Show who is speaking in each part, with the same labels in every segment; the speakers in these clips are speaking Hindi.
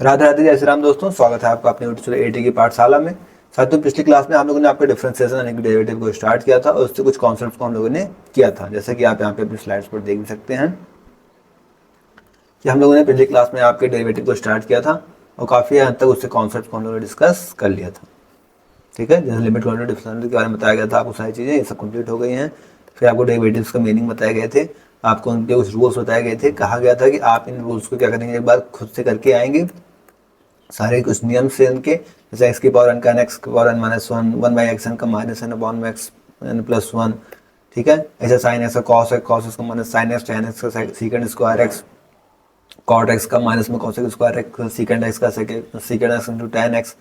Speaker 1: राधे राधे, जय श्री राम दोस्तों। स्वागत है आपका अपने यूट्यूब एटी की पाठशाला में। साथियों, पिछली क्लास में हम लोगों ने आपके डिफरेंशिएशन यानी कि डेरिवेटिव को स्टार्ट किया था और उससे कुछ कॉन्सेप्ट्स को हम लोगों ने किया था, जैसे कि आप यहाँ पे अपनी स्लाइड्स पर देख सकते हैं कि हम लोगों ने पिछली क्लास में आपके डेरिवेटिव को स्टार्ट किया था और काफ़ी हद तक उससे कॉन्सेप्ट को हम लोगों ने डिस्कस कर लिया था। ठीक है, जैसे लिमिट क्वांटिटी डिफरेंशियल के बारे में बताया गया था, आपको सारी चीज़ें ये सब कंप्लीट हो गई हैं। फिर आपको डेरिवेटिव्स का मीनिंग बताए गए थे, आपको उनके कुछ रूल्स बताए गए थे। कहा गया था कि आप इन रूल्स को क्या करेंगे, एक बार खुद से करके आएंगे सारे कुछ नियम से उनके, जैसे एक्स की पावर एन का एन, एक्स की power n minus one, one by x n का माइनस एन अपॉन में एक्स एन प्लस वन। ठीक है, ऐसे साइन एक्स का कॉस एक्स, कॉस एक्स का minus sine x, tan x का secant square x, cot x का माइनस में cos x square x, secant x का secant x into tan x.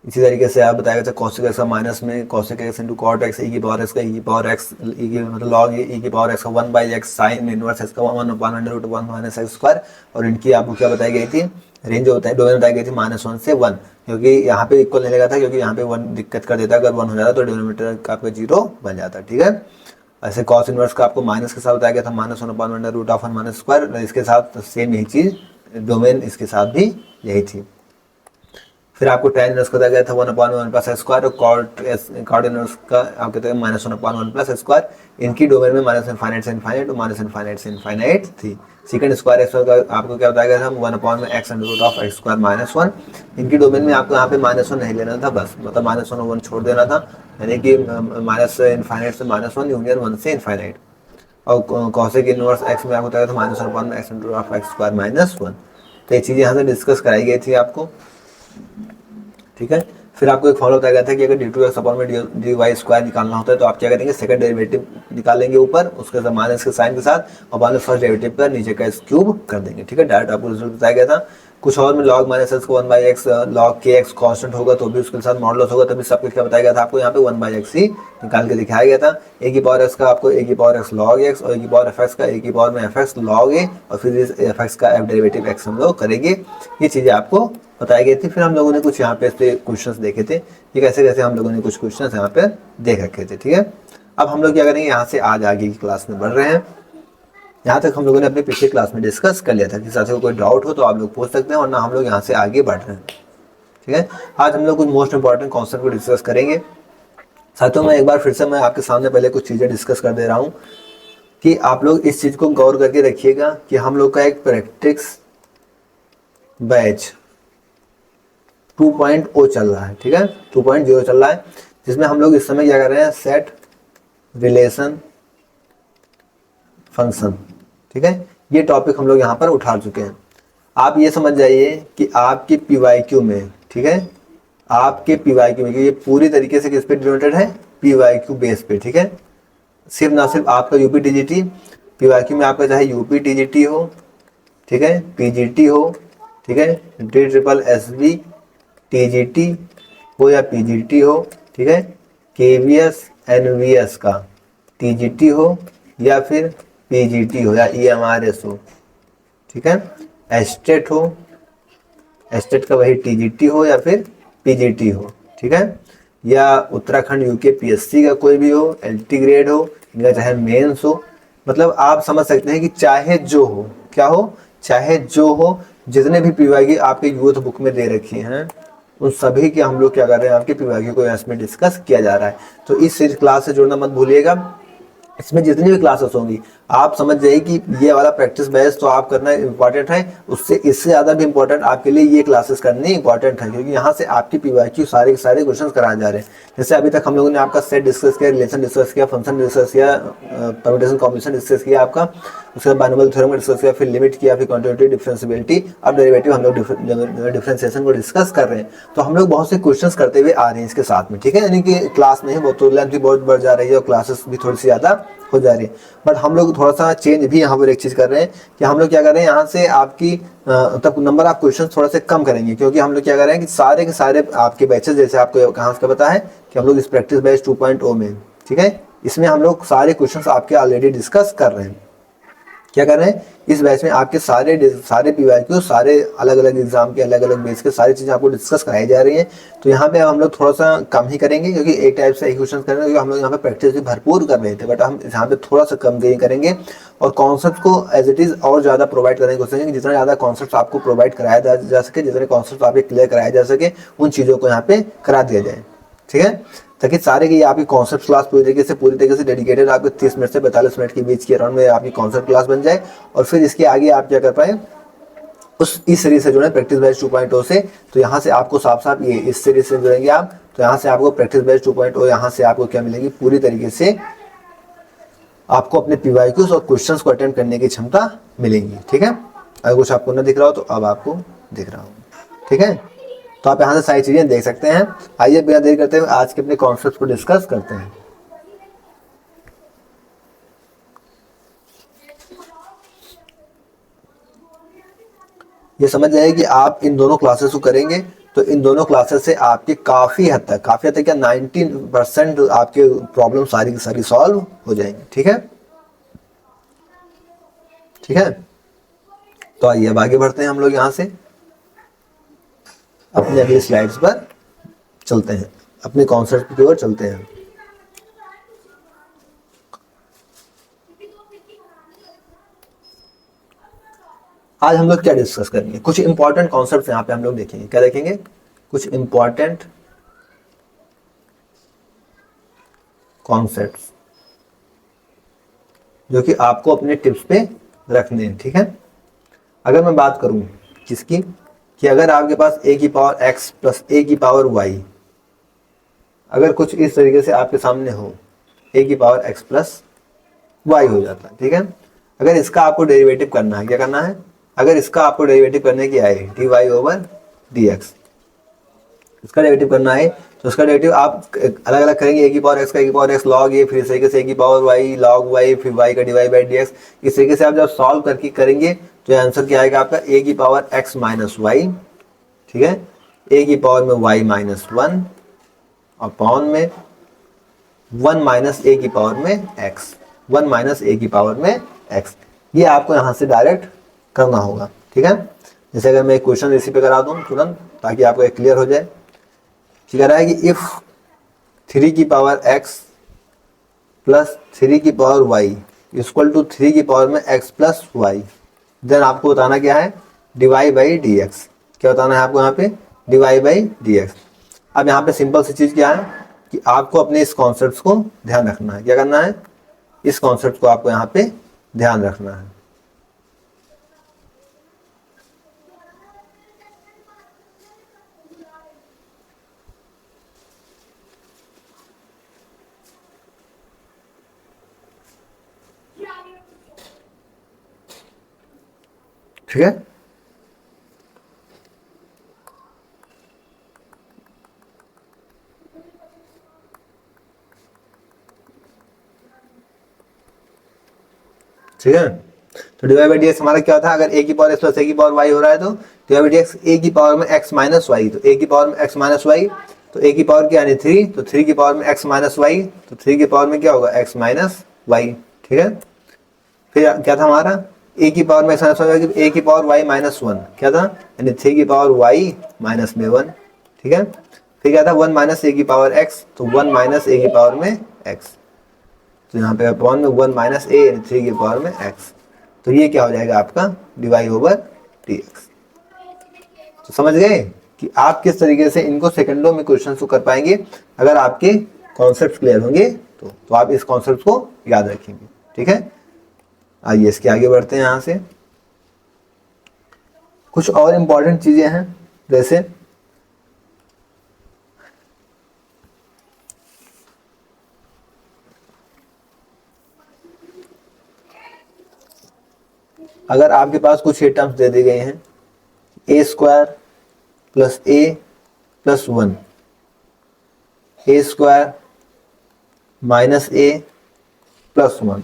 Speaker 1: इसी तरीके से आप बताया गया था कॉसेक एक्स का माइनस में cosec x into cot x, e की पावर एक्स का ई की पावर एक्स, ई की मतलब लॉग ई की पावर एक्स का one by x sine inverse x का one upon under root one minus x square. और इनकी आपको क्या बताई गई थी, रेंज जो होता है डोमेन बताई गई थी -1 से 1, क्योंकि यहाँ पे इक्वल नहीं लगा था, क्योंकि यहाँ पे 1 दिक्कत कर देता, अगर 1 हो जाता तो डिनोमिनेटर का आपका 0 बन जाता। ठीक है, ऐसे कॉस इनवर्स का आपको माइनस के साथ बताया गया था -1 upon under root of one minus square, इसके साथ सेम यही चीज़ डोमेन इसके साथ भी यही थी। फिर आपको tan इनवर्स बताया गया था 1/1 प्लस एक्स स्क्वायर, और कॉट इनवर्स का आप कहते हैं -1/1 प्लस एक्स स्क्वायर। इनकी डोमेन में माइनस इनफाइनाइट से इनफाइनाइट और माइनस इनफाइनाइट से इनफाइनाइट थी। सेकंड स्क्वायर एक्स का आपको क्या बताया गया था 1 में x under root of x square -1। इनकी डोमेन में आपको यहाँ पे -1 नहीं लेना था, बस मतलब -1 और 1 छोड़ देना था, यानी कि माइनस इनफाइनाइट से -1 यूनियन 1 से इनफाइनाइट। और कॉसेक इनवर्स एक्स में आपको बताया था -1 में x under root of x square -1। तो ये चीज़ें यहाँ से डिस्कस कराई गई थी आपको। ठीक है, फिर आपको एक फॉलो बताया गया था कि अगर डी टू एक्स अपॉन में डी वाई स्क्वायर निकालना होता है तो आप क्या करेंगे, सेकंड डेरिवेटिव निकालेंगे ऊपर, उसके साथ माइनस के साइन के साथ, और बाद में फर्स्ट डेरिवेटिव पर नीचे का एक्स क्यूब कर देंगे। ठीक है, डायरेक्ट आपको रिजल्ट बताया गया था। कुछ और में लॉग माइनस एक्स को 1 बाई एक्स, लॉग के एक्स कॉन्स्टेंट होगा तो भी उसके साथ मॉडुलस होगा, तभी सब कुछ क्या बताया गया था आपको, यहाँ पे 1 बाई एक्स ही निकाल के दिखाया गया था। ए की पावर एक्स का आपको ए की पावर एक्स लॉग एक्स, और ए की पावर एफ एक्स का ए की पावर में एफ एक्स लॉग ए, और फिर इस एफ एक्स का एफ डेरिवेटिव एक्स हम लोग करेंगे। ये चीज़ें आपको बताई गई थी। फिर हम लोगों ने कुछ यहाँ पे क्वेश्चंस देखे थे कि कैसे कैसे हम लोगों ने कुछ क्वेश्चंस यहाँ पे देख रखे थे। ठीक है, अब हम लोग क्या करेंगे, यहाँ से आज आगे की क्लास में बढ़ रहे हैं। यहाँ तक हम लोगों ने अपनी पिछली क्लास में डिस्कस कर लिया था कि साथियों को कोई डाउट हो तो आप लोग पूछ सकते हैं, वरना हम लोग यहाँ से आगे बढ़ रहे हैं। ठीक है, आज हम लोग कुछ मोस्ट इंपॉर्टेंट कॉन्सेप्ट को डिस्कस करेंगे। साथियों, मैं एक बार फिर से मैं आपके सामने पहले कुछ चीज़ें डिस्कस कर दे रहा हूँ कि आप लोग इस चीज़ को गौर करके रखिएगा कि हम लोग का एक प्रैक्टिस बैच 2.0 चल रहा है। ठीक है, 2.0 चल रहा है, जिसमें हम लोग इस समय क्या कर रहे हैं, सेट रिलेशन फंक्शन। ठीक है, ये टॉपिक हम लोग यहाँ पर उठा चुके हैं। आप ये समझ जाइए कि आपके पीवाईक्यू में, ठीक है, आपके पीवाईक्यू में ये पूरी तरीके से किस पे डिनोटेड है, पीवाईक्यू बेस पे। ठीक है, सिर्फ ना सिर्फ आपका यूपी टीजीटी, पीवाईक्यू में आपका चाहे यूपी टीजीटी हो, ठीक है, पीजीटी हो, ठीक है, D triple S B TGT हो या पीजीटी हो, ठीक है, केवीएस एनवीएस का टीजीटी हो या फिर पीजीटी हो या ईएमआरएस हो। ठीक है, एस्टेट हो, एस्टेट का वही टीजीटी हो या फिर पीजीटी हो। ठीक है, या उत्तराखंड यूके पीएससी का कोई भी हो, एलटी ग्रेड हो, या चाहे मेंस हो, मतलब आप समझ सकते हैं कि चाहे जो हो, क्या हो, चाहे जो हो, जितने भी पीवाईक्यू आपके यूथ बुक में दे रखी हैं उन सभी के हम लोग क्या कर रहे हैं, आपके पीवाईक्यू को इसमें डिस्कस किया जा रहा है। तो इस क्लास से जुड़ना मत भूलिएगा। इसमें जितनी भी क्लासेस होंगी आप समझ जाइए कि ये वाला प्रैक्टिस बैच तो आप करना इंपॉर्टेंट है, उससे इससे ज़्यादा भी इंपॉर्टेंट आपके लिए ये क्लासेस करनी इंपॉर्टेंट है, क्योंकि यहाँ से आपकी पीवाईक्यू सारे के सारे क्वेश्चन कराए जा रहे हैं। जैसे अभी तक हम लोगों ने आपका सेट डिस्कस किया, रिलेशन डिस्कस किया, फंक्शन डिस्कस किया, परम्यूटेशन कॉम्बिनेशन डिस्कस किया आपका, उसके बाद बाइनोमियल थ्योरम डिस्कस किया, फिर लिमिट किया, फिर क्वांटिटेटिव डिफरेंशियबिलिटी, अब डेरिवेटिव हम लोग डिफरेंशिएशन को डिस्कस कर रहे हैं। तो हम लोग बहुत से क्वेश्चंस करते हुए आ रहे हैं इसके साथ में। ठीक है, यानी कि क्लास नहीं वो तो लेंथ भी बहुत बढ़ जा रही है और क्लासेस भी थोड़ी सी ज़्यादा हो जा रही है, बट हम लोग थोड़ा सा चेंज भी यहाँ पर एक चीज़ कर रहे हैं कि हम लोग क्या कर रहे हैं, यहाँ से आपकी तब नंबर ऑफ क्वेश्चन थोड़ा से कम करेंगे, क्योंकि हम लोग क्या कर रहे हैं कि सारे के सारे आपके बैचेस, जैसे आपको कहाँ से पता है कि हम लोग इस प्रैक्टिस बैच 2.0 में, ठीक है, इसमें हम लोग सारे क्वेश्चंस आपके ऑलरेडी डिस्कस कर रहे हैं। क्या कर रहे हैं, इस बैच में आपके सारे पीवाईक्यू, सारे अलग अलग एग्जाम के अलग अलग बेस के सारी चीज़ें आपको डिस्कस कराई जा रही हैं। तो यहाँ पे हम लोग थोड़ा सा कम ही करेंगे, क्योंकि एक टाइप से क्वेश्चन कर रहे हैं, क्योंकि हम लोग यहाँ पे प्रैक्टिस भी भरपूर कर रहे थे, बट हम यहाँ पे थोड़ा सा कम करेंगे और कॉन्सेप्ट को एज इट इज़ और ज़्यादा प्रोवाइड करने की कोशिश करेंगे। जितना ज़्यादा कॉन्सेप्ट आपको प्रोवाइड कराया जा सके, जितने कॉन्सेप्ट आपके क्लियर कराया जा सके, उन चीज़ों को यहाँ पे करा दिया जाए, ठीक है। ताकि सारे की आपकी कॉन्सेप्ट क्लास पूरी तरीके से डेडिकेटेड आपके 30 मिनट से 45 मिनट के बीच के अराउंड में आपकी कॉन्सेप्ट क्लास बन जाए, और फिर इसके आगे आप क्या कर पाए उस इस सीरीज से जुड़े प्रैक्टिस बैच 2.0 से। तो यहाँ से आपको साफ साफ ये इस सीरीज से जुड़ेंगे आप, तो यहाँ से आपको प्रैक्टिस बैच 2.0, यहाँ से आपको क्या मिलेगी, पूरी तरीके से आपको अपने पीवाईक्यूज और क्वेश्चंस को अटेम्प्ट करने की क्षमता मिलेगी, ठीक है। अगर कुछ आपको न दिख रहा हो तो अब आपको दिख रहा हो, ठीक है। तो आप यहाँ से सारी चीजें देख सकते हैं। आइए बिना देर करते हुए आज के अपने कॉन्सेप्ट को डिस्कस करते हैं। ये समझ जाए कि आप इन दोनों क्लासेस को करेंगे तो इन दोनों क्लासेस से आपके काफी हद तक क्या 90% आपके प्रॉब्लम सारी की सारी सॉल्व हो जाएंगे, ठीक है, ठीक है। तो आइए अब आगे बढ़ते हैं, हम लोग यहाँ से अपने अगली स्लाइड्स पर चलते हैं, अपने कॉन्सेप्ट की ओर चलते हैं। आज हम लोग क्या डिस्कस करेंगे, कुछ इंपॉर्टेंट कॉन्सेप्ट्स यहाँ पे हम लोग देखेंगे। क्या देखेंगे, कुछ इंपॉर्टेंट कॉन्सेप्ट्स जो कि आपको अपने टिप्स पे रखने हैं, ठीक है। अगर मैं बात करूं किसकी, कि अगर आपके पास a की पावर x प्लस a की पावर y, अगर कुछ इस तरीके से आपके सामने हो, a की पावर x प्लस y हो जाता है, ठीक है। अगर इसका आपको डेरिवेटिव करना है, क्या करना है, अगर इसका आपको डेरिवेटिव करने की आए dy ओवर dx, इसका डेरिवेटिव करना है, तो उसका डेरिवेटिव आप अलग अलग करेंगे, a की पावर x का a की पावर x log a, फिर इस तरीके से a की पावर y log y, फिर y का dy बाई dx। इस तरीके से आप जब सॉल्व करके करेंगे तो आंसर क्या आएगा आपका, a की पावर x माइनस वाई, ठीक है, a की पावर में y माइनस 1 अपॉन में 1 माइनस a की पावर में x, 1 माइनस a की पावर में x। ये आपको यहाँ से डायरेक्ट करना होगा, ठीक है। जैसे अगर मैं एक क्वेश्चन इसी पे करा दूँ तुरंत, ताकि आपको एक क्लियर हो जाए। कह रहा है कि इफ 3 की पावर x प्लस 3 की पावर y इक्वल टू 3 की पावर में x प्लस वाई, देन आपको बताना क्या है, डिवाई बाई डी एक्स। क्या बताना है आपको यहाँ पे, डिवाई बाई डी एक्स। अब यहाँ पे सिंपल सी चीज़ क्या है कि आपको अपने इस कॉन्सेप्ट को ध्यान रखना है। क्या करना है, इस कॉन्सेप्ट को आपको यहाँ पे ध्यान रखना है। ठीक है, ठीक है। तो डिवाइड बाई डी एक्स हमारा क्या था, अगर a की पावर x प्लस a की पावर y हो रहा है तो divide by d x a की पावर में x माइनस वाई, तो a की पावर में x माइनस वाई, तो a की पावर क्या यानी 3, तो 3 की पावर में x माइनस वाई, तो 3 की पावर में क्या होगा x माइनस वाई, ठीक है। फिर क्या था हमारा, a की पावर में x माइनस वाई, a की पावर y माइनस 1 क्या था, यानी 3 की पावर y माइनस में 1, ठीक है। फिर क्या था 1 माइनस a की पावर x, तो 1 माइनस a की पावर में x, तो यहाँ पे अपॉन में 1 माइनस a यानी 3 की पावर में x। तो ये क्या हो जाएगा आपका डिवाई ओवर dx। तो समझ गए कि आप किस तरीके से इनको सेकंडों में क्वेश्चन को कर पाएंगे, अगर आपके कॉन्सेप्ट क्लियर होंगे तो आप इस कॉन्सेप्ट को याद रखेंगे, ठीक है। आइए इसके आगे बढ़ते हैं। यहाँ से कुछ और इंपॉर्टेंट चीजें हैं, जैसे अगर आपके पास कुछ ये टर्म्स दे दी गए हैं, a square plus a plus 1, a square minus a plus 1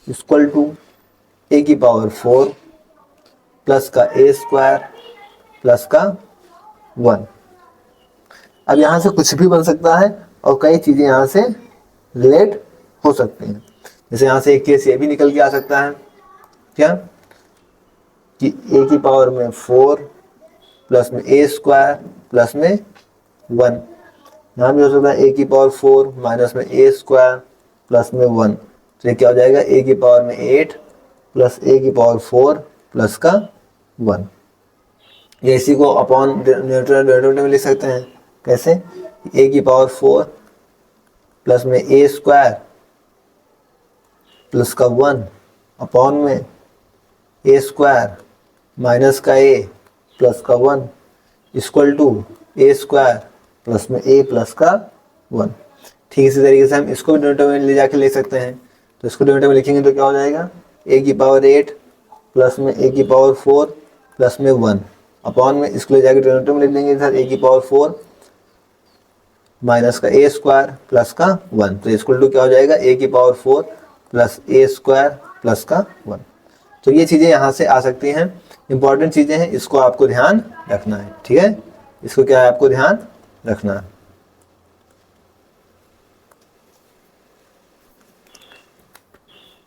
Speaker 1: equal to a की पावर 4 प्लस का ए स्क्वायर प्लस का 1। अब यहाँ से कुछ भी बन सकता है और कई चीज़ें यहाँ से रिलेट हो सकती हैं। जैसे यहाँ से एक केस ये भी निकल के आ सकता है क्या कि a की पावर में 4 प्लस में a स्क्वायर प्लस में 1, यहाँ भी हो सकता है a की पावर 4 माइनस में a स्क्वायर प्लस में 1, तो ये क्या हो जाएगा a की पावर में 8 प्लस a की पावर 4 प्लस का 1। ये इसी को अपॉन डिनोमिनेटर में लिख सकते हैं, कैसे, a की पावर 4 प्लस में a स्क्वायर प्लस का 1 अपॉन में a स्क्वायर माइनस का a प्लस का 1 equal to a square plus में a प्लस का 1। ठीक इसी तरीके से हम इसको भी डिनोमिनेटर में ले जाके ले सकते हैं, तो इसको डिनोमिनेटर में लिखेंगे तो क्या हो जाएगा a की पावर 8 प्लस में a की पावर 4 प्लस में 1 अपॉन में इसको ले जाके डिनोमिनेटर में लिख देंगे सर a की पावर 4 माइनस का a स्क्वायर प्लस का 1, तो इक्वल टू क्या हो जाएगा a की power 4 plus a square plus का 1। तो ये चीज़ें यहाँ से आ सकती हैं, इंपॉर्टेंट चीज़ें हैं, इसको आपको ध्यान रखना है। ठीक है, इसको क्या है आपको ध्यान रखना है।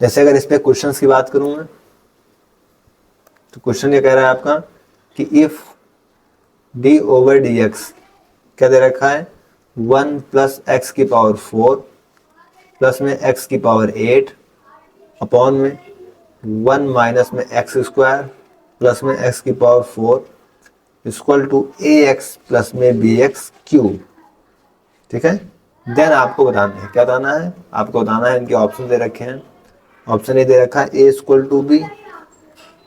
Speaker 1: जैसे अगर इस पे क्वेश्चंस की बात करूं मैं, तो क्वेश्चन ये कह रहा है आपका कि इफ d ओवर dx क्या दे रखा है 1 प्लस एक्स की पावर 4 प्लस में x की पावर 8 अपॉन में 1 माइनस में एक्स स्क्वायर प्लस में x की power 4 equal to ax plus में bx क्यूब। ठीक है, देन आपको बताना है, क्या बताना है आपको बताना है, इनके ऑप्शन दे रखे हैं। ऑप्शन ए दे रखा है a इक्वल टू बी,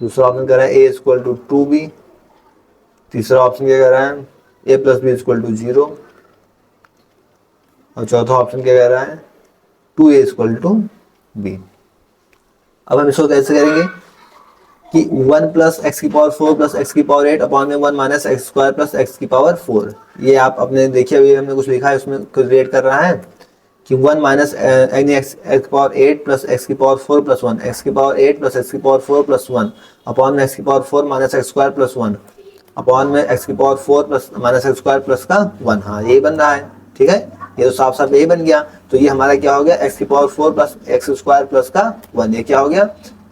Speaker 1: दूसरा ऑप्शन कह रहा है a इक्वल टू 2b, तीसरा ऑप्शन क्या कह रहा है a plus b equal to 0, और चौथा ऑप्शन क्या कह रहा है 2a इक्वल टू b। अब हम इसको कैसे करेंगे कि 1 प्लस एक्स की पावर 4 प्लस एक्स की पावर 8 अपॉन में 1 minus x square plus x की पावर 4, ये आप अपने देखिए अभी हमने कुछ लिखा है उसमें कुछ रेट कर रहा है कि 1 माइनस एक्स की पावर 8 प्लस एक्स की पावर 4 प्लस 1 एक्स की पावर 8 प्लस एक्स की पावर 4 प्लस 1 अपॉन में एक्स की power 4 minus x square plus 1 upon में एक्स की power 4 plus minus x square plus का 1। हाँ यही बन रहा है। ठीक है, ये तो साफ साफ यही बन गया। तो ये हमारा क्या हो गया एक्स की power 4 plus x square plus का 1, ये क्या हो गया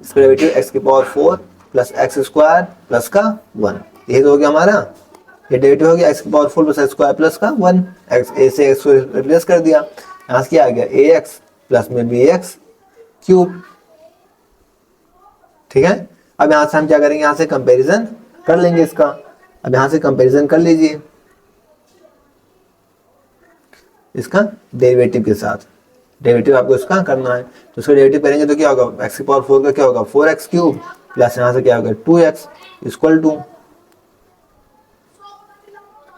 Speaker 1: इसका डेरिवेटिव एक्स की power 4 plus x square plus का 1, यही तो हो गया हमारा, ये डेरिवेटिव हो गया एक्स की power 4 plus x square plus का 1। एक्स ए से एक्स को रिप्लेस कर दिया, यहाँ से क्या आ गया ए एक्स प्लस में बी एक्स क्यूब। ठीक है, अब यहाँ से हम क्या करेंगे, यहाँ से कंपैरिजन कर लेंगे इसका। अब यहाँ से कंपैरिजन कर लीजिए इसका डेरिवेटिव के साथ, डेरिवेटिव आपको इसका करना है, तो इसका डेरिवेटिव करेंगे तो क्या होगा एक्स की पावर 4 का क्या होगा 4x क्यूब प्लस यहाँ से क्या होगा 2x इक्वल टू,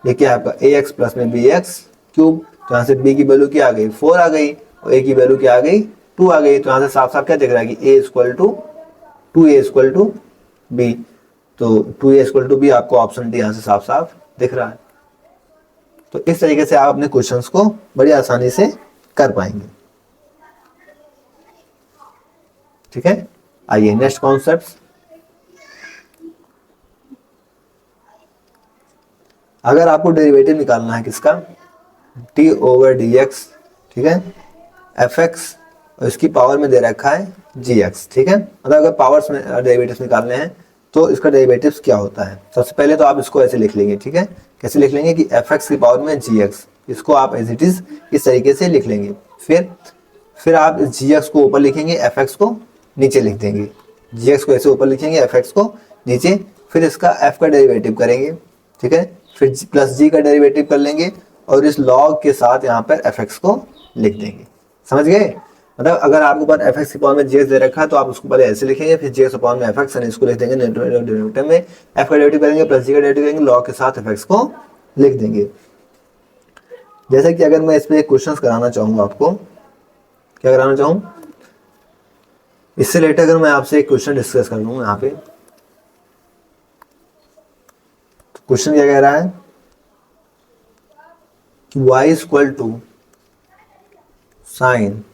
Speaker 1: ये क्या आपका ax प्लस में bx क्यूब, तो यहाँ से b की वैल्यू क्या आ गई 4 आ गई और a की वैल्यू क्या आ गई 2 आ गई। तो यहाँ से साफ साफ क्या दिख रहा है कि a equal to 2a equal to b, तो 2a इक्वल टू b आपको ऑप्शन डी यहाँ से साफ साफ दिख रहा है। तो इस तरीके से आप अपने क्वेश्चंस को बड़ी आसानी से कर पाएंगे। ठीक है, आइए नेक्स्ट कॉन्सेप्ट। अगर आपको डेरिवेटिव निकालना है किसका t ओवर dx, ठीक है, fx और इसकी पावर में दे रखा है gx। ठीक है, मतलब अगर पावर्स में डेरिवेटिव्स निकालने हैं तो इसका डेरिवेटिव्स क्या होता है, सबसे पहले तो आप इसको ऐसे लिख लेंगे। ठीक है, कैसे लिख लेंगे कि fx की पावर में gx, इसको आप एज इट इज इस तरीके से लिख लेंगे। फिर आप gx को ऊपर लिखेंगे, fx को नीचे लिख देंगे। gx को ऐसे ऊपर लिखेंगे, fx को नीचे, फिर इसका f का डेरिवेटिव करेंगे। ठीक है, फिर प्लस g का डेरिवेटिव कर लेंगे और इस लॉग के साथ यहाँ पर fx को लिख देंगे। समझ गए, मतलब अगर आपके पास fx की पावर में gx दे रखा है तो आप उसको पहले ऐसे लिखेंगे, फिर gx पावर में fx और इसको लिख देंगे डिनोमिनेटर में, f का डेरिवेटिव करेंगे प्लस g का डेरिवेटिव करेंगे, लॉग के साथ fx को लिख देंगे। जैसे कि अगर मैं इस पे क्वेश्चंस कराना चाहूँगा, आपको क्या कराना चाहूँ, इससे रिलेटेड अगर मैं आपसे एक क्वेश्चन डिस्कस कर लूँ यहाँ पे, तो क्वेश्चन क्या कह रहा है कि y इक्वल टू साइन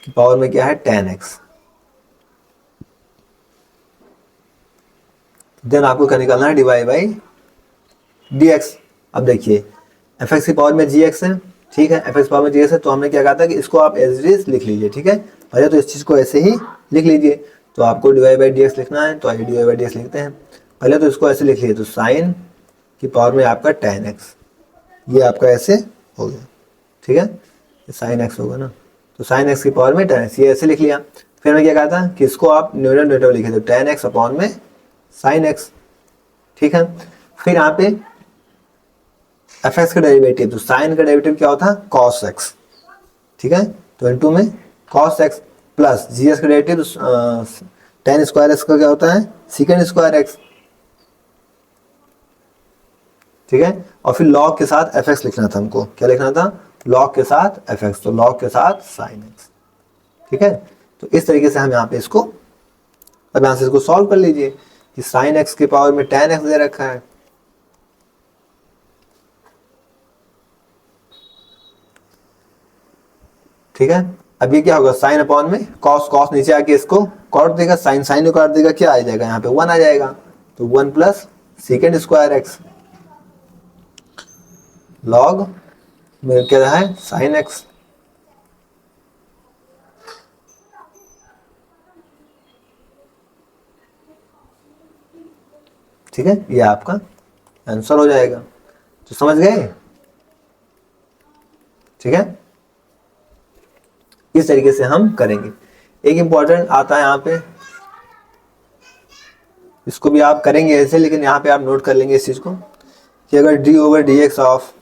Speaker 1: की पावर में क्या है 10x, देन आपको क्या निकालना है dy बाई dx। अब देखिए fx की पावर में gx है, ठीक है, fx पावर में gx है, तो हमने क्या कहा था कि इसको आप एज इट इज लिख लीजिए। ठीक है, पहले तो इस चीज़ को ऐसे ही लिख लीजिए। तो आपको dy बाई डी एक्स लिखना है तो आइए dy बाई डी एक्स लिखते हैं। पहले तो इसको ऐसे लिख लीजिए, तो साइन की पावर में आपका tan x, ये आपका ऐसे हो गया, ठीक है, साइन x होगा ना, तो साइन x की पावर में tan x, ये ऐसे लिख लिया। फिर मैं क्या कहा था कि इसको आप न्यूमरेटर लिखे, तो tan x अपॉन में sin x, ठीक है। फिर यहाँ पे fx का डेरिवेटिव, तो साइन का डेरिवेटिव क्या होता है cos x, ठीक है, तो इनटू में cos x प्लस gs का डेरिवेटिव tan स्क्वायर x का क्या होता है secant स्क्वायर x, ठीक है। और फिर log के साथ fx लिखना था हमको, क्या लिखना था log के साथ fx, तो log के साथ sin x, ठीक है। तो इस तरीके से हम यहाँ पे इसको, अब यहाँ से इसको सॉल्व कर लीजिए कि sin x की पावर में tan x दे रखा है, ठीक है। अब ये क्या होगा साइन अपॉन में कॉस, कॉस नीचे आके इसको काट देगा, साइन साइन को काट देगा, क्या आ जाएगा यहाँ पे 1 आ जाएगा, तो 1 plus second square x log में क्या रहा है साइन एक्स, ठीक है, ये आपका आंसर हो जाएगा। तो समझ गए, ठीक है, इस तरीके से हम करेंगे। एक इंपॉर्टेंट आता है यहाँ पे, इसको भी आप करेंगे ऐसे, लेकिन यहाँ पे आप नोट कर लेंगे इस चीज को कि अगर D over d x of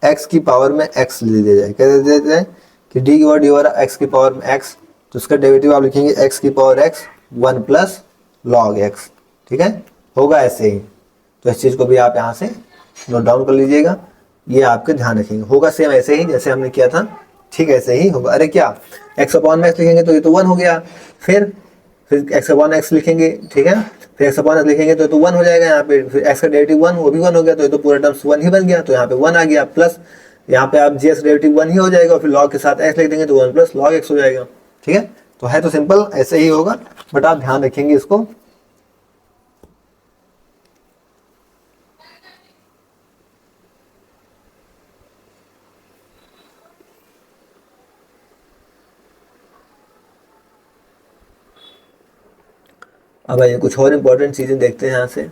Speaker 1: x की पावर में एक्स ले दिया जाए, क्या दे देते हैं कि D over D over x की पावर में एक्स, तो उसका डेरिवेटिव आप लिखेंगे एक्स की power x 1 plus log x, ठीक है, होगा ऐसे ही। तो इस चीज को भी आप यहाँ से नोट डाउन कर लीजिएगा, ये आपके ध्यान रखेंगे, होगा सेम ऐसे ही जैसे हमने किया था, ठीक ऐसे ही होगा। अरे क्या एक्स अपॉन में एक्स लिखेंगे तो ये तो 1 हो गया, फिर एक्स अपॉन एक्स लिखेंगे, ठीक है, फिर एक्स अपॉन एक्स लिखेंगे तो 1 हो जाएगा यहाँ पे, फिर एक्स का डेरिवेटिव 1 वो भी 1 हो गया, तो ये तो पूरा टर्म्स 1 ही बन गया, तो यहाँ पे 1 आ गया, प्लस यहाँ पे आप जी एक्स डेरिवेटिव 1 ही हो जाएगा, फिर लॉग के साथ एक्स लिख देंगे तो 1 प्लस लॉग एक्स हो जाएगा, ठीक है। तो है तो सिंपल ऐसे ही होगा, बट आप ध्यान रखेंगे इसको। अब आइए कुछ और इंपॉर्टेंट चीजें देखते हैं यहाँ से।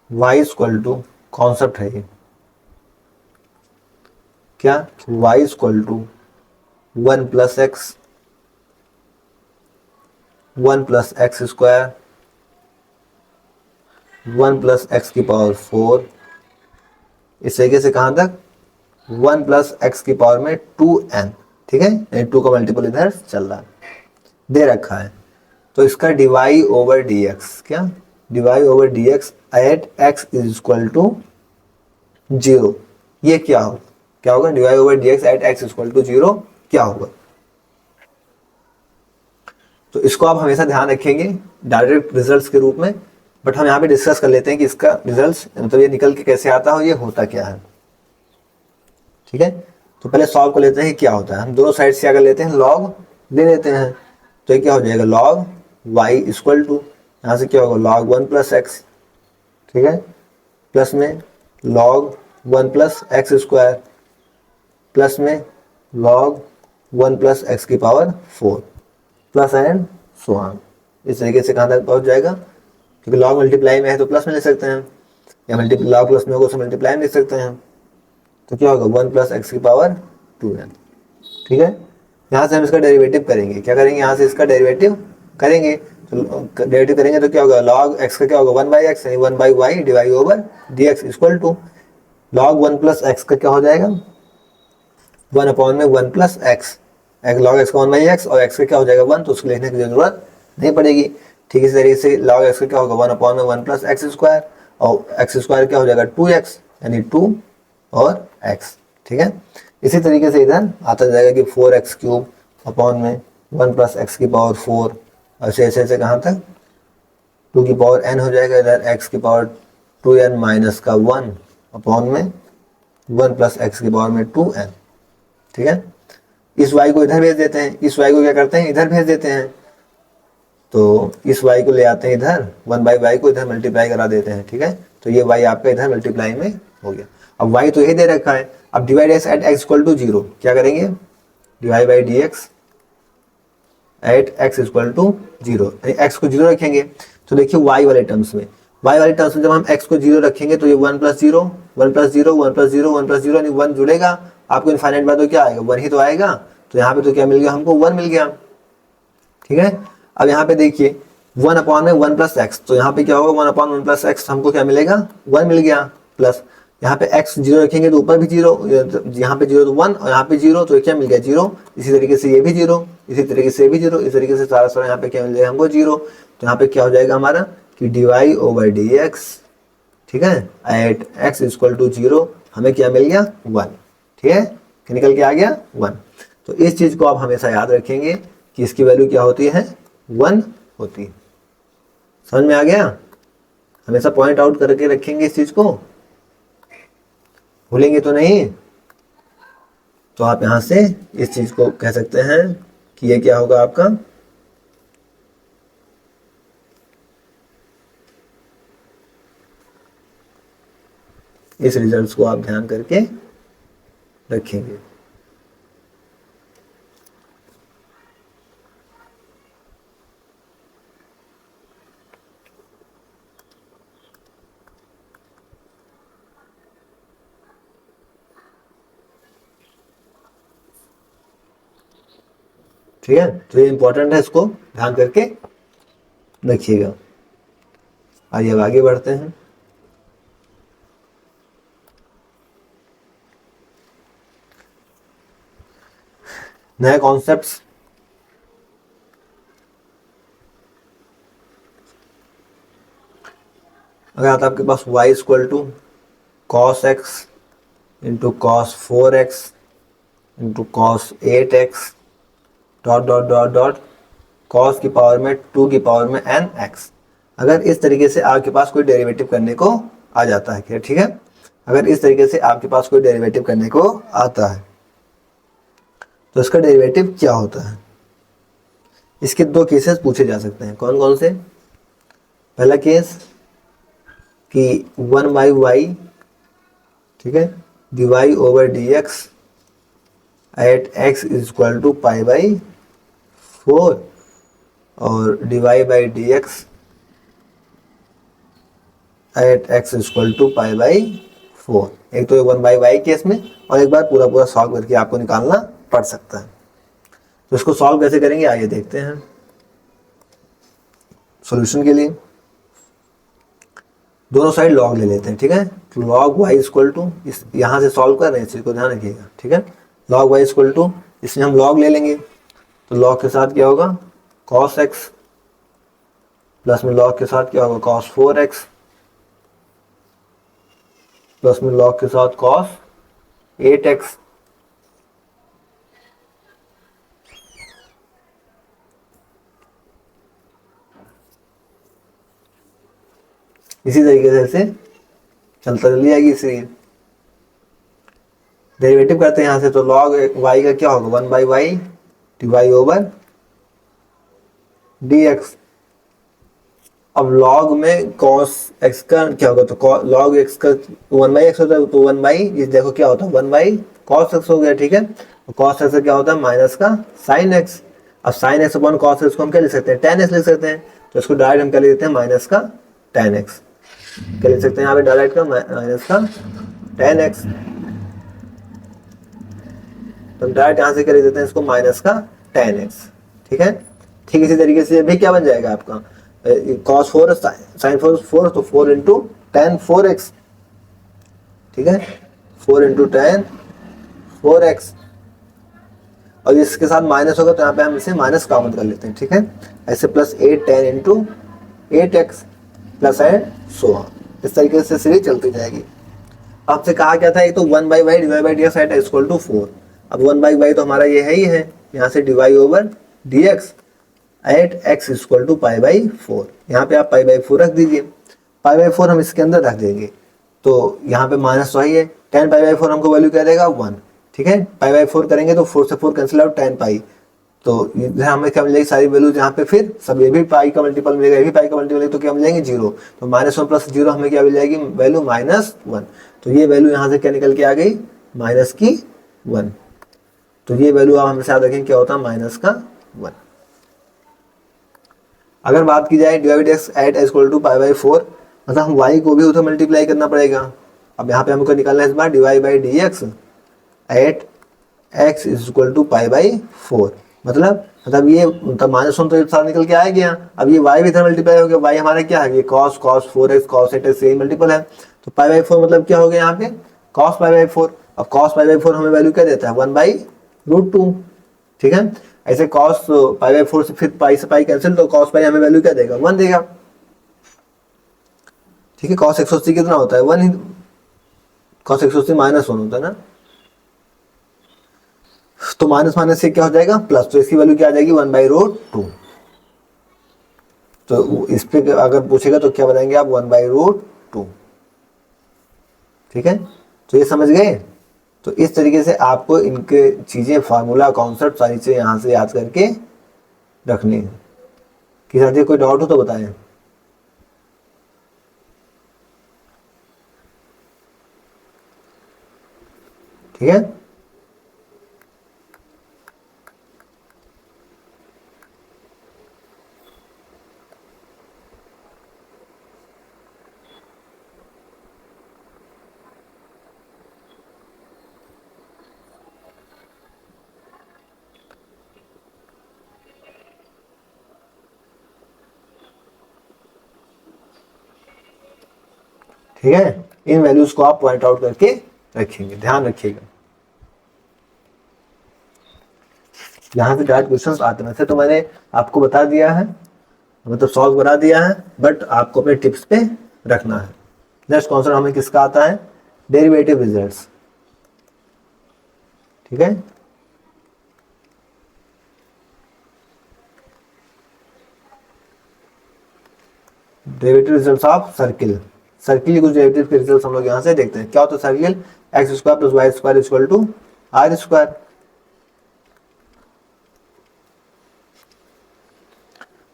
Speaker 1: y इक्वल टू कॉन्सेप्ट है ये, क्या y equal to 1 plus x 1 plus x square 1 plus x की पावर 4, इस तरीके से कहां तक 1 प्लस एक्स की पावर में 2n, ठीक है, 2 का मल्टीपल इधर चल रहा है, दे रखा है। तो इसका डिवाई ओवर डी एक्स, क्या d y over d x at x is equal to 0, ये क्या होगा, क्या होगा d y over d x at x equal to 0 क्या होगा। तो इसको आप हमेशा ध्यान रखेंगे डायरेक्ट रिजल्ट्स के रूप में, बट हम यहाँ पे डिस्कस कर लेते हैं कि इसका रिजल्ट्स मतलब ये निकल के कैसे आता है और ये होता क्या है, ठीक है। तो पहले सॉल्व कर लेते हैं कि क्या होता है, हम दोनों साइड से क्या कर लेते हैं लॉग ले लेते हैं, तो ये क्या हो जाएगा लॉग वाई इक्वल टू, यहाँ से क्या होगा लॉग 1 प्लस एक्स, ठीक है, प्लस में log 1 plus x square, plus में लॉग 1 प्लस एक्स की power 4 plus and so on. इस तरीके से कहाँ तक पहुँच जाएगा, क्योंकि लॉग मल्टीप्लाई में है तो प्लस में ले सकते हैं, या लॉग प्लस में होगा तो मल्टीप्लाई में लिख सकते हैं, तो क्या होगा 1 प्लस एक्स की पावर 2n, ठीक है। यहाँ से हम इसका डेरिवेटिव करेंगे, क्या करेंगे यहाँ से इसका डेरिवेटिव करेंगे, तो डेरिवेटिव करेंगे तो क्या होगा लॉग एक्स का क्या होगा 1 बाई एक्स यानी 1 by y divide over d x equal to log 1 plus x का क्या हो जाएगा 1 अपॉन में 1 प्लस एक्स, लॉग एक्स का 1 बाई एक्स और एक्स का क्या हो जाएगा 1, तो उसको लिखने की जरूरत नहीं पड़ेगी। ठीक इसी तरीके से लॉग एक्स का क्या होगा 1 अपॉन में 1 प्लस एक्स स्क्वायर और एक्स स्क्वायर क्या हो जाएगा 2x यानी 2 और x, ठीक है। इसी तरीके से इधर आता जाएगा कि 4x क्यूब अपॉन में 1 प्लस एक्स की पावर 4, ऐसे ऐसे ऐसे कहाँ तक 2 की पावर n हो जाएगा, इधर x की पावर 2n माइनस का 1 अपॉन में 1 प्लस एक्स की पावर में 2n, ठीक है। इस y को इधर भेज देते हैं, इस y को क्या करते हैं इधर भेज देते हैं, तो इस y को ले आते हैं इधर, 1/y को इधर मल्टीप्लाई करा देते हैं, ठीक है। तो ये y आपका इधर मल्टीप्लाई में हो गया। अब y तो यही दे रखा है, अब divide x at x equal to 0 क्या करेंगे, divide by d x at x equal to 0, x को 0 रखेंगे। तो देखिए y वाले टर्म्स में, जब हम x को 0 रखेंगे तो ये 1 + 0 1 + 0 1 + 0 1 + 0 यानी 1 जुड़ेगा, आपको इनफाइनाइट बार तो क्या आएगा, 1 ही तो आएगा। तो यहाँ पे तो क्या मिल गया हमको, 1 मिल गया, ठीक है। अब यहाँ पे देखिए 1 अपॉन में 1 + x, तो यहाँ पे क्या होगा 1 अपॉन 1 + x, हमको क्या मिलेगा 1 मिल गया, प्लस यहाँ पे x 0 रखेंगे तो ऊपर भी 0, यहाँ पे 0 तो 1 और यहाँ पे 0, तो क्या मिल गया 0। इसी तरीके से ये भी 0, इसी तरीके से ये भी 0, इस तरीके से सारा यहाँ पे क्या मिल जाएगा हमको 0। तो यहाँ पे क्या हो जाएगा हमारा कि dy/dx, ठीक है, एट x इक्वल टू 0 हमें क्या मिल गया 1, ठीक है, निकल के आ गया 1। तो इस चीज को आप हमेशा याद रखेंगे कि इसकी वैल्यू क्या होती है 1 होती है। समझ में आ गया, हमेशा पॉइंट आउट करके रखेंगे इस चीज को, भूलेंगे तो नहीं। तो आप यहां से इस चीज को कह सकते हैं कि ये क्या होगा आपका इस रिजल्ट्स को आप ध्यान करके रखेंगे। ठीक है, तो ये इंपॉर्टेंट है, इसको ध्यान करके रखिएगा। आइए अब आगे बढ़ते हैं। नए कॉन्सेप्ट्स, अगर आता आपके पास y equal to cos x into cos 4x into cos 8x dot dot dot dot cos की पावर में 2 की पावर में nx, अगर इस तरीके से आपके पास कोई डेरिवेटिव करने को आ जाता है, ठीक है, अगर इस तरीके से आपके पास कोई डेरिवेटिव करने को आता है तो इसका डेरिवेटिव क्या होता है। इसके 2 केसेस पूछे जा सकते हैं, कौन कौन से। पहला केस कि 1/y, ठीक है, dy/dx eight x equal to π/4 और dy/dx eight x equal to π/4। एक तो 1/y केस में, और एक बार पूरा सॉल्व करके आपको निकालना पड़ सकता है। तो इसको सॉल्व कैसे करेंगे आइए देखते हैं। सॉल्यूशन के लिए दोनों साइड लॉग ले लेते हैं, ठीक है। तो log y इक्वल टू, इस यहाँ से सॉल्व कर रहे हैं, इस चीज को ध्यान रखिएगा, ठीक है। log y इक्वल टू, इसमें हम log ले लेंगे, तो log के साथ क्या होगा cos x, प्लस में log के साथ क्या होगा cos 4x, प्लस में log के साथ cos 8x, इसी तरीके से चलता चली जाएगी सीरीज। डेरिवेटिव करते हैं यहाँ से, तो log y का क्या होगा 1/y dy/dx। अब log में cos x का क्या होगा, तो log x का 1/x होता है, तो 1/, ये देखो क्या होता है 1/cos x हो गया, ठीक है। तो cos x का क्या होता है माइनस का sin x। अब sin x upon cos x को हम क्या लिख सकते हैं, tan x लिख सकते हैं। तो इसको डायरेक्ट हम क्या लिख देते हैं माइनस का tan x, क्या लिख सकते हैं यहाँ पे डायरेक्ट का माइनस का tan x। तो हम डायरेक्ट यहाँ से क्या लिख देते हैं इसको माइनस का tan x, ठीक है। ठीक इसी तरीके से भी क्या बन जाएगा आपका cos 4 sin 4 तो 4 इंटू tan 4x, ठीक है, 4 इंटू tan 4x, और इसके साथ माइनस होगा तो यहाँ पे हम इसे माइनस कॉमन कर लेते हैं, ठीक है। ऐसे plus 8 tan into 8x plus and so on, इस तरीके से सीरीज चलती जाएगी। आपसे कहा क्या था, एक तो 1/y dy/dx eight equal to 4। अब 1/y तो हमारा ये है ही है, यहाँ से dy/dx eight x equal to π/4, यहाँ पे आप π/4 रख दीजिए, π/4 हम इसके अंदर रख देंगे, तो यहाँ पे माइनस तो ही है, tan π/4 हमको वैल्यू क्या देगा 1, ठीक है। π/4 करेंगे तो 4 से 4 कैंसिल आउट tan π, तो इधर हमें क्या मिलेगी, सारी वैल्यू यहाँ पे फिर सब ये भी पाई का मल्टीपल मिलेगा, ये भी पाई का मल्टीपल मिलेगा, तो क्या मिलेंगे 0। तो -1 + 0 हमें क्या मिल जाएगी वैल्यू -1। तो ये वैल्यू यहाँ से क्या निकल के आ गई -1। तो ये वैल्यू आप हमेशा याद रखें क्या होता है -1। अगर बात की जाए dy/dx एट = π/4, मतलब हम y को भी उधर मल्टीप्लाई करना पड़ेगा। अब यहाँ पे हमको निकालना है इस बार dy/dx एट x = π/4, मतलब ये -1 तो सारा निकल के आ गया। अब ये y भी इधर मल्टीप्लाई हो गया, y हमारा क्या है, ये cos 4x cos 8x यही मल्टीपल है। तो π/4 मतलब क्या हो गया यहाँ पे cos π/4। अब cos π/4 हमें वैल्यू क्या देता है 1/√2, ठीक है। ऐसे cos π/4 से फिर पाई से पाई कैंसिल, तो cos पाई हमें वैल्यू क्या देगा 1 देगा, ठीक है। cos 180 कितना होता है 1 ही, cos 180 -1 होता है ना, तो माइनस माइनस से क्या हो जाएगा प्लस, तो इसकी वैल्यू क्या आ जाएगी 1/√2। तो इस पे अगर पूछेगा तो क्या बनाएंगे आप 1/√2, ठीक है। तो ये समझ गए। तो इस तरीके से आपको इनके चीजें फार्मूला कॉन्सेप्ट सारी चीजें यहाँ से याद करके रखनी है। कि साथी कोई डाउट हो तो बताएं। ठीक है, ठीक है। इन वैल्यूज को आप पॉइंट आउट करके रखेंगे, ध्यान रखिएगा। यहाँ से डायरेक्ट क्वेश्चंस आते हैं, वैसे तो मैंने आपको बता दिया है, मतलब सॉल्व करा दिया है, बट आपको अपने टिप्स पे रखना है। नेक्स्ट कॉन्सेप्ट हमें किसका आता है, डेरिवेटिव रिजल्ट्स, ठीक है। Derivative results of circle, circle की कुछ डेरिवेटिव के रिजल्ट्स हम लोग यहाँ से देखते हैं। क्या होता है सर्किल, x² + y² = r²।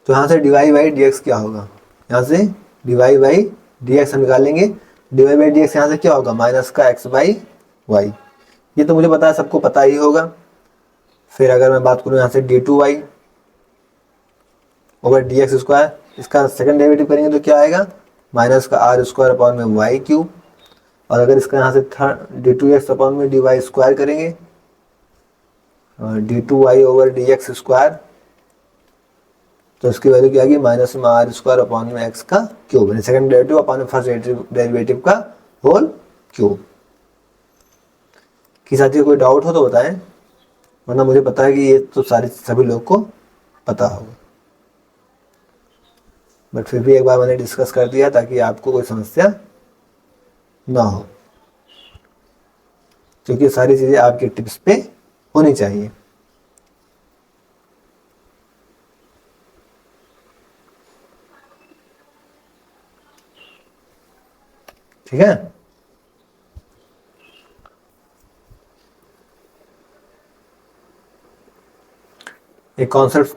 Speaker 1: तो यहाँ से dy/dx क्या होगा, यहाँ से dy/dx हम निकालेंगे। dy/dx यहाँ से क्या होगा -x/y। ये तो मुझे पता है, सबको पता ही होगा। फिर अगर मैं बात करूँ यहाँ से d2y/dx², इसका सेकंड डेरिवेटिव करेंगे तो क्या आएगा -r²/y³। और अगर इसका यहाँ से d2x/dy² करेंगे, d2y/dx², तो इसकी वैल्यू क्या आएगी -r²/x³, second derivative upon first derivative का होल क्यूब। कि साथियों कोई डाउट हो तो बताएं, वरना मुझे पता है कि ये तो सभी लोग को पता होगा, बट फिर भी एक बार मैंने डिस्कस कर दिया ताकि आपको कोई समस्या ना हो, क्योंकि सारी चीजें आपके टिप्स पे होनी चाहिए। ठीक है, एक कॉन्सेप्ट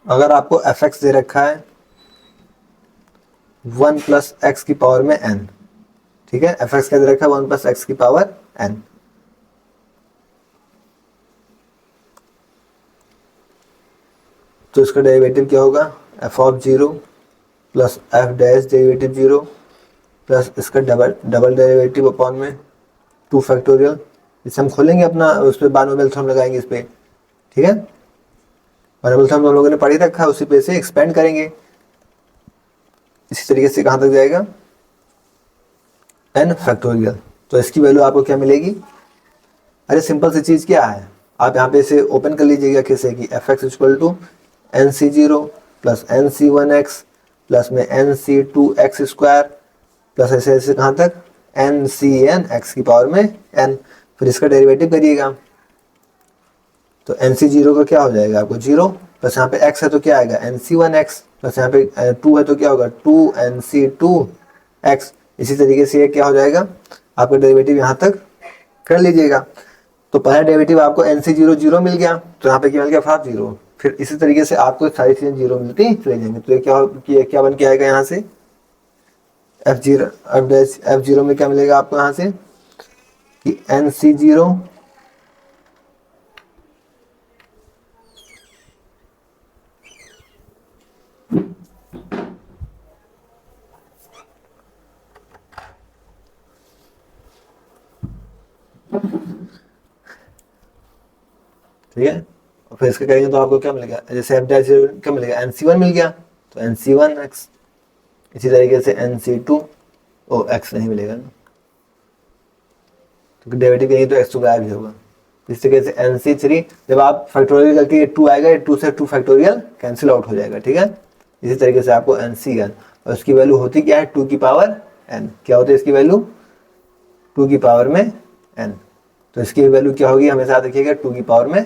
Speaker 1: अगर आपको fx दे रखा है 1 + x⁴n, ठीक है। fx क्या दे रखा है 1 + x⁴n। तो इसका डेरिवेटिव क्या होगा f(0) + f' डेरिवेटिव 0 प्लस इसका डबल डेरिवेटिव अपॉन में 2 फैक्टोरियल। इसे हम खोलेंगे अपना, उस पर बाइनोमियल थ्योरम लगाएंगे इस पे, ठीक है। बाइनोमियल थ्योरम हम लोगों ने पढ़ ही रखा है, उसी पे से एक्सपेंड करेंगे। इसी तरीके से कहाँ तक जाएगा n फैक्टोरियल। तो इसकी वैल्यू आपको क्या मिलेगी, अरे सिंपल सी चीज़ क्या है, आप यहाँ पे इसे ओपन कर लीजिएगा कैसे कि fx = nc0 + nc1x प्लस में nc2x² प्लस ऐसे ऐसे कहाँ तक ncn x⁴n। फिर इसका डेरिवेटिव करिएगा तो nc0 का क्या हो जाएगा आपको 0, प्लस यहाँ पे x है तो क्या आएगा nc1x, प्लस यहाँ पे 2 है तो क्या होगा 2nc2 एक्स। इसी तरीके से ये क्या हो जाएगा, आपका डेरिवेटिव यहाँ तक कर लीजिएगा। तो पहला डेरिवेटिव आपको एन सी जीरो जीरो मिल गया, तो यहाँ पे क्या मिल गया, फाफ जीरो। फिर इसी तरीके से आपको सारी चीजें जीरो मिलती चले जाएंगे। तो ये क्या बन के आएगा यहाँ से, एफ जीरो, एफ जीरो में क्या मिलेगा आपको यहाँ से कि एन सी जीरो ठीक है। और फिर इसका करेंगे तो आपको क्या मिलेगा, जैसे एफ डैश जीरो क्या मिलेगा, एन सी वन मिल गया, तो एन सी वन एक्स। इसी तरीके से n C two, o x नहीं मिलेगा ना, तो डेरिवेटिव करेंगे तो एक्स टू गायब ही होगा। इस तरीके से एन सी थ्री, जब आप फैक्टोरियल करके ये टू आएगा, ये टू से टू फैक्टोरियल कैंसिल आउट हो जाएगा, ठीक है। इसी तरीके से आपको एन सी एन, और उसकी वैल्यू होती क्या है, टू की पावर एन। क्या होती है इसकी वैल्यू, टू की पावर में एन। तो इसकी वैल्यू क्या होगी, हमेशा याद रखिएगा, टू की पावर में।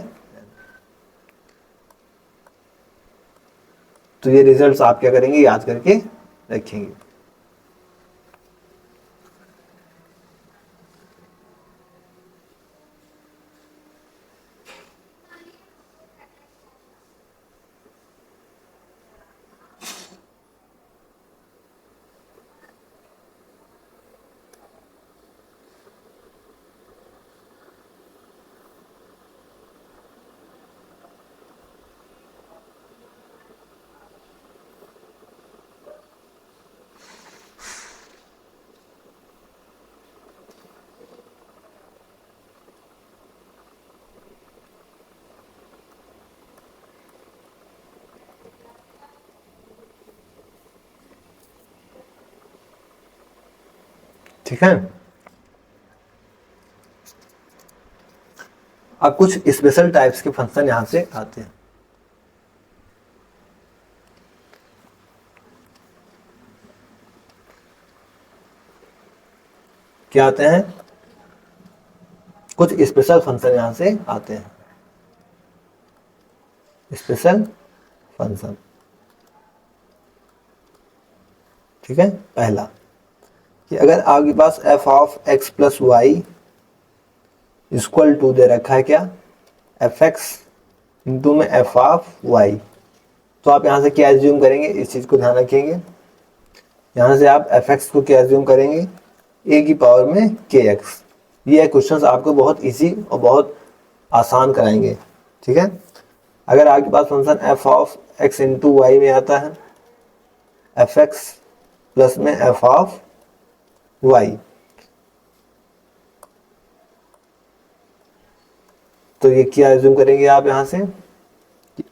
Speaker 1: तो ये रिजल्ट्स आप क्या करेंगे, याद करके रखेंगे। ठीक है। अब कुछ स्पेशल टाइप्स के फंक्शन यहां से आते हैं। क्या आते हैं, कुछ स्पेशल फंक्शन यहां से आते हैं। स्पेशल फंक्शन, ठीक है। पहला कि अगर आपके पास f of x plus y equal to दे रखा है क्या, एफ एक्स इंटू में एफ ऑफ वाई, तो आप यहां से क्या एज्यूम करेंगे, इस चीज को ध्यान रखेंगे। यहां से आप एफ एक्स को क्या एज्यूम करेंगे, ए की पावर में के एक्स। ये क्वेश्चंस आपको बहुत इजी और बहुत आसान कराएंगे, ठीक है। अगर आपके पास function f of x into y में आता है, एफ एक्स प्लस में एफ ऑफ वाई, तो ये क्या एज्यूम करेंगे आप यहां से,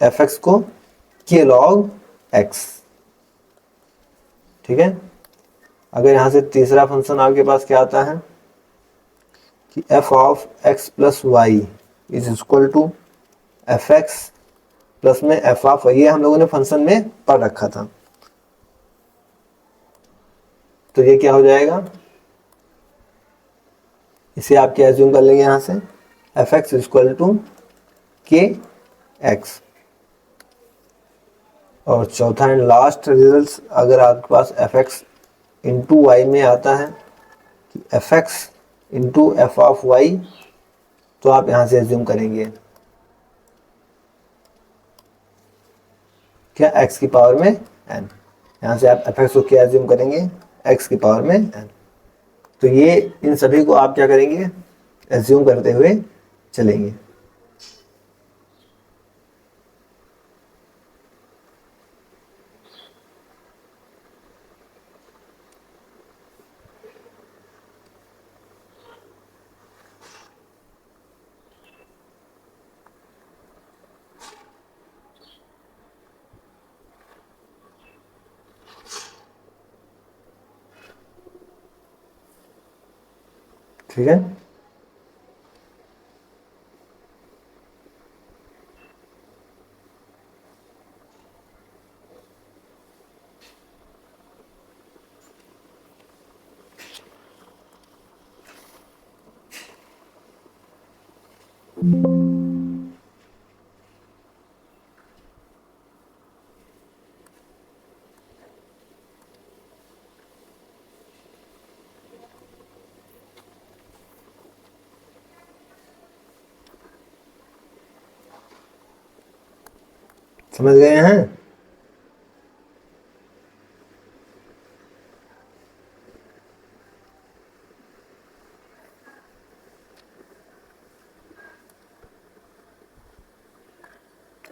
Speaker 1: एफ एक्स को के लॉग एक्स, ठीक है। अगर यहां से तीसरा फंक्शन आपके पास क्या आता है कि f of x plus y is equal to f x plus में एफ ऑफ, ये हम लोगों ने फंक्शन में पढ़ रखा था। तो ये क्या हो जाएगा, इसे आप क्या एज्यूम कर लेंगे यहां से, f x equal to k x. और चौथा एंड लास्ट रिजल्ट, अगर आपके पास एफ एक्स इंटू वाई में आता है कि f x into f of y, तो आप यहां से एज्यूम करेंगे क्या, एक्स की पावर में एन। यहां से आप एफ एक्स को क्या एज्यूम करेंगे, एक्स की पावर में एन। तो ये इन सभी को आप क्या करेंगे, एज्यूम करते हुए चलेंगे। ठीक है। समझ गए हैं?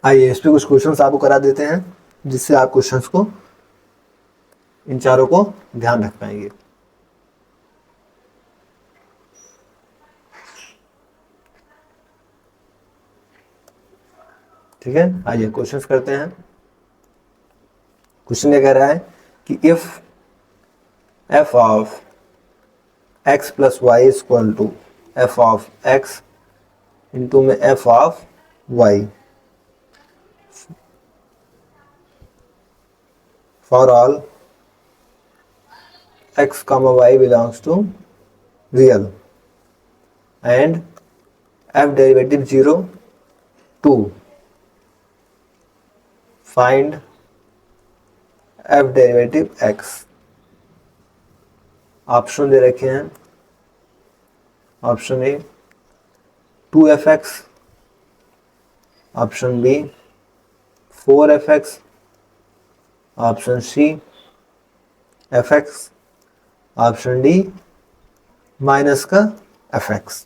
Speaker 1: आइए इस पे कुछ क्वेश्चंस आपको करा देते हैं, जिससे आप क्वेश्चंस को, इन चारों को ध्यान रख पाएंगे। ठीक है, आइए क्वेश्चंस करते हैं। क्वेश्चन ये कह रहा है कि if f of x plus y is equal to f of x into में f of y for all x comma y belongs to real and f derivative 0 2 find f derivative x। Option दे रखे हैं। Option a 2f(x), option b 4f(x), option c f(x), option d minus का fx।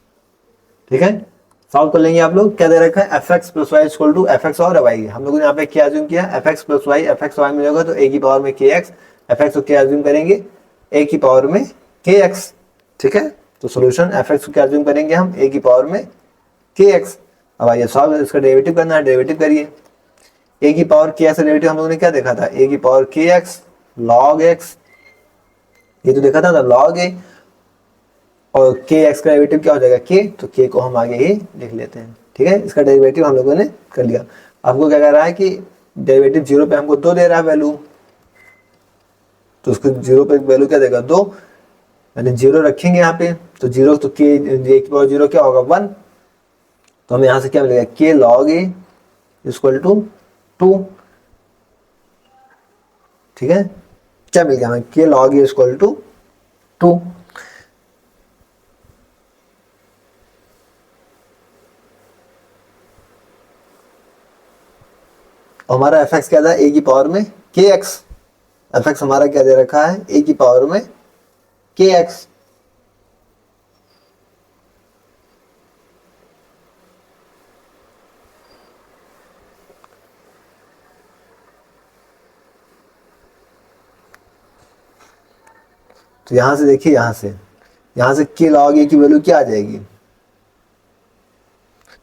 Speaker 1: ठीक है, सॉल्व कर लेंगे। आप लोग क्या दे रखा है, fx plus y equal to fx और y। हम लोगों ने यहाँ पे क्या अज्यूम किया, fx plus y fx y मिलेगा तो a की पावर में kx, fx को क्या अज्यूम करेंगे, a की पावर में kx। ठीक है, तो सॉल्यूशन fx को क्या अज्यूम करेंगे हम, a की पावर में kx। अब आइए सॉल्व, इसका डेरिवेटिव करना है, डेरिवेटिव करिए। a की पावर kx का डेरिवेटिव हम लोगों ने क्या देखा था, a की पावर kx log x, ये तो देखा था ना log a, और kx का डेरिवेटिव क्या हो जाएगा k, तो k को हम आगे ही लिख लेते हैं। ठीक है, इसका डेरिवेटिव हम लोगों ने कर लिया। आपको क्या कह रहा है कि डेरिवेटिव 0 पे हमको 2 दे रहा है वैल्यू, तो उसको 0 पे वैल्यू क्या देगा 2, यानी 0 रखेंगे यहाँ पे, तो 0 तो k की पावर 0 क्या होगा 1, तो हमें यहाँ से क्या मिलेगा k log a equal to 2। ठीक है, क्या मिल गया हमें, k log a equal to 2। हमारा fx क्या था, a की पावर में kx, fx हमारा क्या दे रखा है, a की पावर में kx। तो यहां से देखिए, यहां से k log a की वैल्यू क्या आ जाएगी,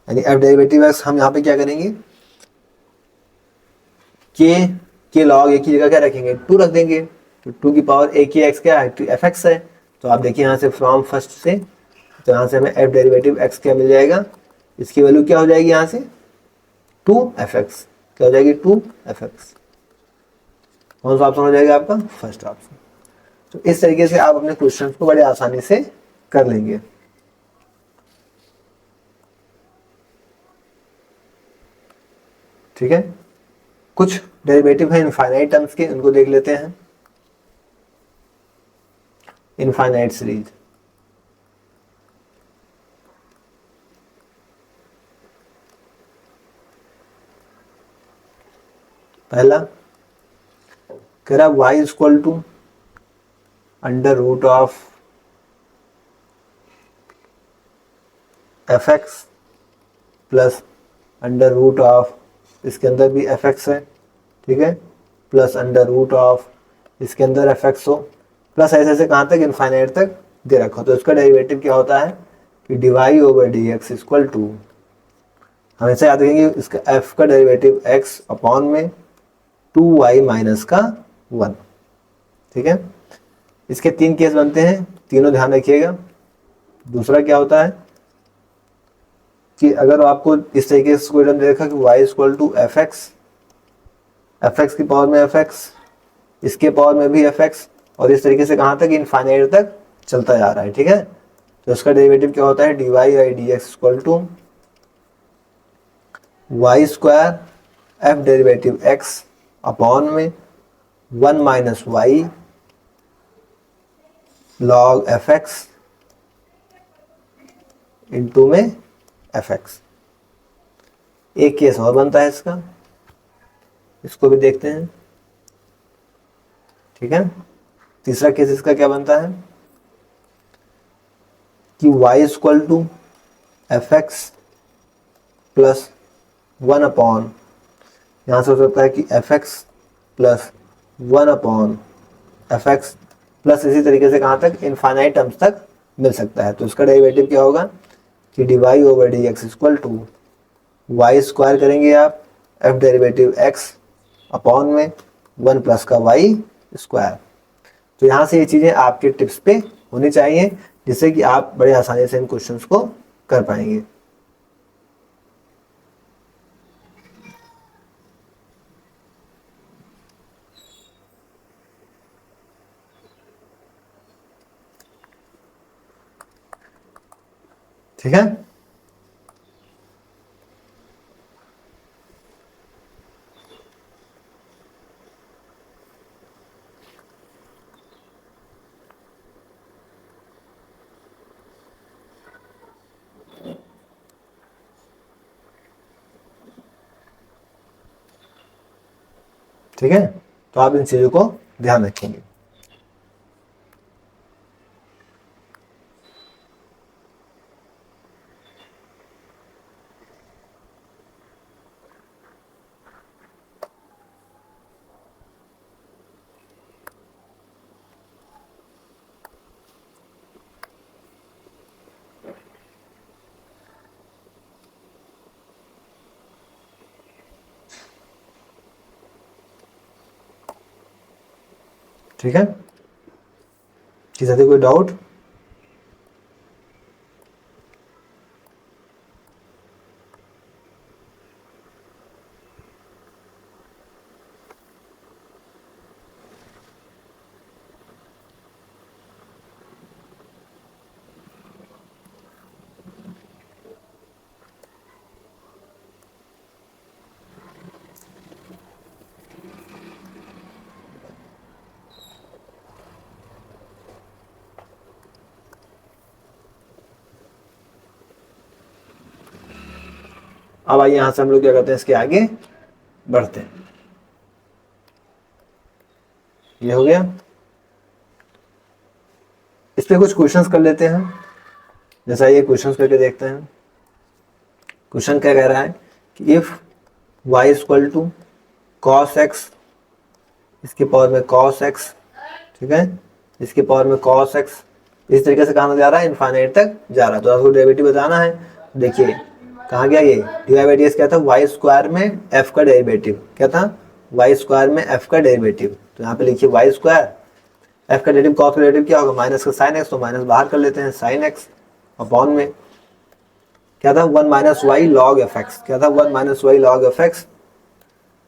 Speaker 1: यानी f डेरिवेटिव x हम यहाँ पे क्या करेंगे, k log a की जगह क्या रखेंगे 2 रख देंगे, तो 2 की पावर a की x क्या है, तो fx है। तो आप देखिए यहाँ से फ्रॉम फर्स्ट से, तो यहाँ से हमें f डेरिवेटिव x क्या मिल जाएगा, इसकी वैल्यू क्या हो जाएगी यहाँ से 2fx, क्या हो जाएगी 2fx। कौन सा ऑप्शन हो जाएगा आपका, फर्स्ट ऑप्शन। तो इस तरीके से आप अपने क्वेश्चन को बड़े आसानी से कर लेंगे। ठीक है, कुछ डेरिवेटिव है इनफाइनाइट टर्म्स के, उनको देख लेते हैं। इनफाइनाइट सीरीज, पहला कह रहा y equal to under root of fx plus under root of, इसके अंदर भी fx है, ठीक है, प्लस अंडर रूट ऑफ, इसके अंदर fx हो, प्लस ऐसे ऐसे कहाँ तक, इनफाइनाइट तक दे रखा। तो इसका डेरिवेटिव क्या होता है कि dy over dx equal to, हमेशा याद रखेंगे इसका f का डेरिवेटिव x अपॉन में 2y माइनस का 1। ठीक है, इसके 3 केस बनते हैं, तीनों ध्यान रखिएगा। दूसरा क्या होता है कि अगर आपको इस तरीके से क्वेश्चन दे रखा कि y इक्वल टू fx की पावर में fx, इसके पावर में भी fx, और इस तरीके से कहाँ तक, इनफाइनाइट तक चलता जा रहा है। ठीक है, तो इसका डेरिवेटिव क्या होता है, dy by dx equal to y square f derivative x upon में 1 minus y log fx into में fx। एक केस और बनता है इसका, इसको भी देखते हैं। ठीक है, तीसरा केस इसका क्या बनता है कि y equal to f x plus 1 upon, यहाँ से हो सकता है कि f x plus 1 upon f x plus इसी तरीके से कहाँ तक, इनफाइनाइट टर्म्स तक मिल सकता है। तो इसका डेरिवेटिव क्या होगा कि d y over d x equal to y square करेंगे आप एफ डेरिवेटिव एक्स अपॉन में 1 प्लस का वाई स्क्वायर। तो यहाँ से ये चीज़ें आपके टिप्स पे होनी चाहिए, जिससे कि आप बड़े आसानी से इन क्वेश्चंस को कर पाएंगे। ठीक है, ठीक है, तो आप इन चीज़ों को ध्यान रखेंगे। ठीक है, किसी से कोई डाउट? अब आइए यहाँ से हम लोग क्या करते हैं, इसके आगे बढ़ते हैं। ये हो गया, इस पे कुछ क्वेश्चंस कर लेते हैं। जैसा ये क्वेश्चंस करके देखते हैं। क्वेश्चन क्या कह रहा है कि if y equal to cos x, इसके पावर में कॉस एक्स, ठीक है, इसके पावर में कॉस एक्स, इस तरीके से कहाँ जा रहा है, इनफाइनाइट तक जा रहा है। तो आपको डेरिवेटिव बताना है। देखिए कहाँ गया ये d y by d x, क्या था वाई स्क्वायर में एफ का डेरिवेटिव, क्या था वाई स्क्वायर में एफ का डेरिवेटिव। तो यहाँ पे लिखिए वाई स्क्वायर, एफ का डेरिवेटिव कॉस का डेरिवेटिव क्या होगा माइनस का साइन एक्स, तो माइनस बाहर कर लेते हैं, साइन एक्स अपॉन में क्या था 1 minus y log f x, क्या था 1 minus y log f x.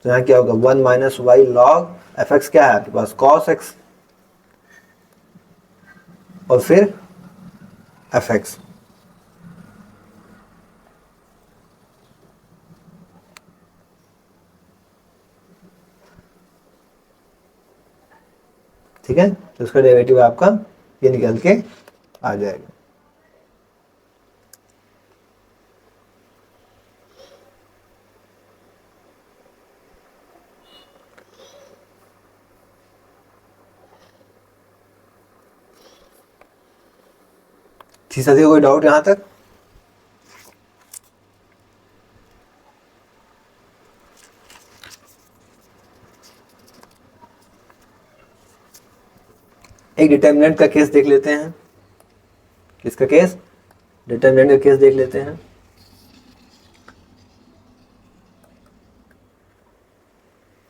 Speaker 1: तो यहाँ क्या होगा 1 minus y log f x, क्या है आपके पास कॉस एक्स और फिर एफ एक्स। ठीक है, तो इसका डेरिवेटिव आपका ये निकल के आ जाएगा। ठीक है, कोई डाउट यहां तक? एक डिटर्मिनेंट का केस देख लेते हैं। किसका केस? डिटर्मिनेंट का केस देख लेते हैं।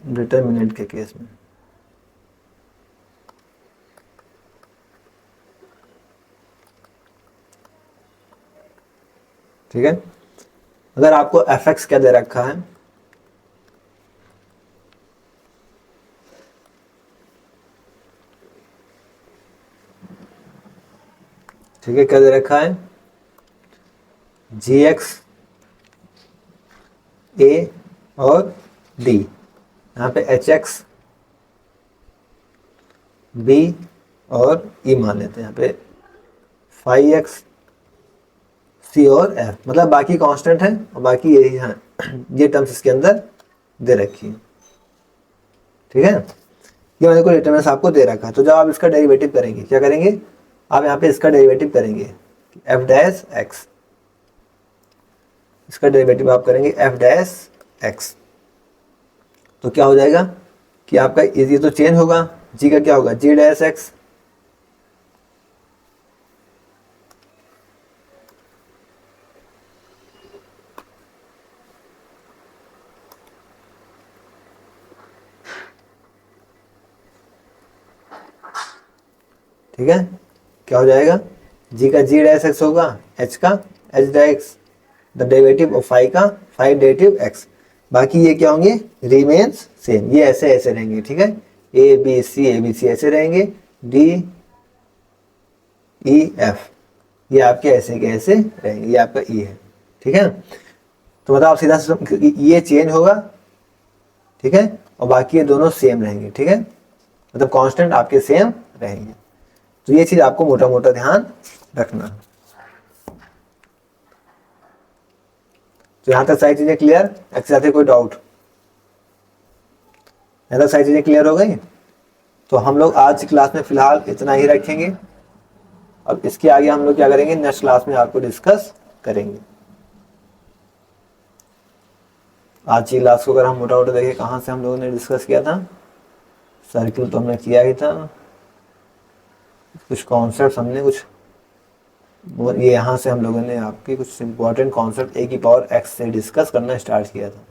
Speaker 1: डिटर्मिनेंट के केस में ठीक है, अगर आपको एफ एक्स क्या दे रखा है, ठीक है, क्या दे रखा है जी एक्स ए और डी, यहाँ पे एच एक्स बी और ई मान लेते हैं, यहाँ पे फाइव एक्स सी और एफ, मतलब बाकी कांस्टेंट है और बाकी यही है, ये टर्म्स इसके अंदर दे रखी है। ठीक है, ये मैंने कोई डिटरमिनेंट्स आपको दे रखा है। तो जब आप इसका डेरिवेटिव करेंगे, क्या करेंगे, आप यहाँ पे इसका डेरिवेटिव करेंगे एफ डैश एक्स, इसका डेरिवेटिव आप करेंगे एफ डैश एक्स, तो क्या हो जाएगा कि आपका ये तो चेंज होगा, जी का क्या होगा, जी डैश एक्स, ठीक है, क्या हो जाएगा, जी का जी डैश एक्स होगा, एच का H dash x, the derivative of five का फाइव डेरिवेटिव एक्स, बाकी ये क्या होंगे, रिमेन्स सेम, ये ऐसे ऐसे रहेंगे, ठीक है, ए बी सी ऐसे रहेंगे, डी ई एफ ये आपके ऐसे के ऐसे रहेंगे, ये आपका ई है, ठीक है। तो मतलब आप सीधा ये चेंज होगा, ठीक है, और बाकी ये दोनों सेम रहेंगे, ठीक है, मतलब कांस्टेंट आपके सेम रहेंगे। तो ये चीज आपको मोटा मोटा ध्यान रखना। तो यहां तक सारी चीजें क्लियर, ऐसे जाते कोई डाउट, यहां तक सारी चीजें क्लियर हो गई। तो हम लोग आज की क्लास में फिलहाल इतना ही रखेंगे, अब इसके आगे हम लोग क्या करेंगे, नेक्स्ट क्लास में आपको डिस्कस करेंगे। आज की क्लास को अगर हम मोटा मोटा देखें, कहाँ से हम लोगों ने डिस्कस किया था, सर्किल तो हमने किया ही था, कुछ कॉन्सेप्ट हमने कुछ ये यहाँ से हम लोगों ने आपके कुछ इंपॉर्टेंट कॉन्सेप्ट ए की पावर एक्स से डिस्कस करना स्टार्ट किया था।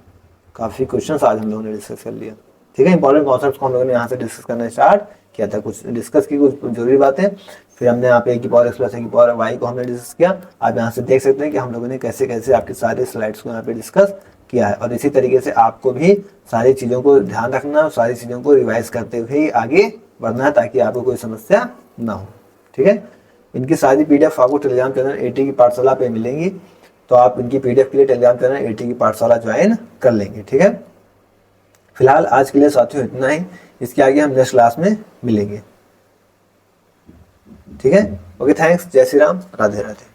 Speaker 1: काफ़ी क्वेश्चंस आज हम लोगों ने डिस्कस कर लिया, ठीक है, इंपॉर्टेंट कॉन्सेप्ट को हम लोगों ने यहाँ से डिस्कस करना स्टार्ट किया था, कुछ डिस्कस की कुछ जरूरी बातें, फिर हमने यहाँ पे ए की पावर एक्स प्लस ए की पावर वाई को हमने डिस्कस किया। आप यहाँ से देख सकते हैं कि हम लोगों ने कैसे कैसे आपके सारे स्लाइड्स को यहाँ पे डिस्कस किया है, और इसी तरीके से आपको भी सारी चीज़ों को ध्यान रखना, सारी चीज़ों को रिवाइज करते हुए आगे बढ़ना है, ताकि आपको कोई समस्या ना हो, ठीक है। इनकी सारी पीडीएफ आपको टेलीग्राम चैनल एटी की पाठशाला पे मिलेंगी, तो आप इनकी पीडीएफ के लिए टेलीग्राम चैनल एटी की पाठशाला ज्वाइन कर लेंगे, ठीक है। फिलहाल आज के लिए साथियों इतना ही, इसके आगे हम नेक्स्ट क्लास में मिलेंगे, ठीक है। ओके, थैंक्स, जय श्री राम, राधे राधे।